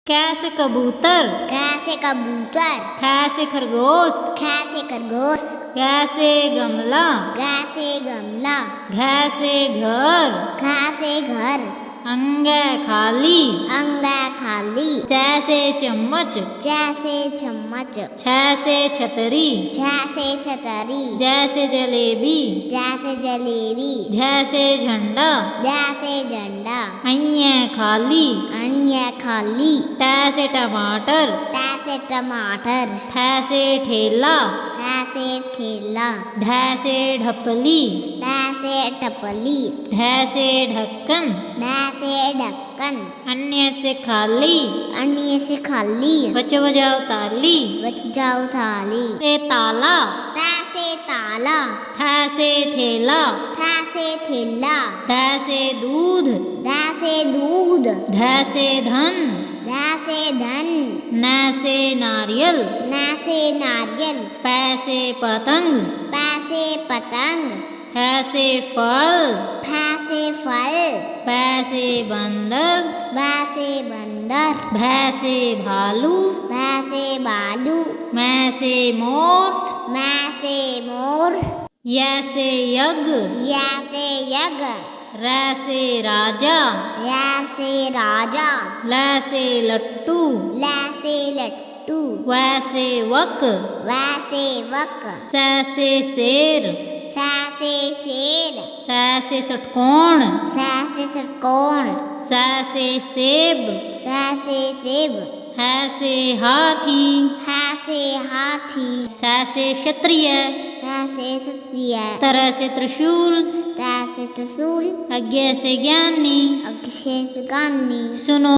कैसे कबूतर, कैसे कबूतर, कैसे खरगोश, कैसे खरगोश, कैसे गमला, कैसे गमला, घैसे घर, कैसे घर, अंगे खाली, अंगा खाली, जैसे चम्मच, जैसे चम्मच, छैसे छतरी, जैसे छतरी, जैसे जलेबी, जैसे जलेबी, जैसे झंडा, जैसे झंडा, अन्य खाली, अन्य खाली, तैसे टमाटर, तैसे टमाटर, ठैसे ठेला, तैसे ठेला, ढैसे ढपली, तैसे टपली, ढैसे ढक्कन, तैसे ढक्कन, अन्य से खाली, अन्य से खाली, बच बजाओ ताली, बच जाओ थाली, से ताला, तैसे ताला, ठैसे थेला, तैसे थैला, धैसे दूध, तैसे दूध, धैसे धन, तैसे धन, नैसे नारियल, नैसे नारियल, पैसे पतंग, पैसे पतंग, फैसे फल, फैसे फल, पैसे बंदर, वैसे बंदर, भैसे भालू, वैसे बालू, मैसे मोर, मैसे मोर, यैसे यज्ञ, यैसे यज्ञ, रैसे राजा, यैसे राजा, लैसे लट्टू, लैसे लट्टू, वैसे वक, वैसे वक, सैसे शेर, सैसे शेर, सैसे षटकोण, सैसे षटकोण, सैसे सेब, सैसे सेब, हैसे हाथी, हैसे हाथी, सैसे क्षत्रिय, तैसे क्षत्रिय, तरह से त्रिशूल, तैसे त्रिशूल, अज्ञे से ज्ञानी, अक्षय सुगानी। सुनो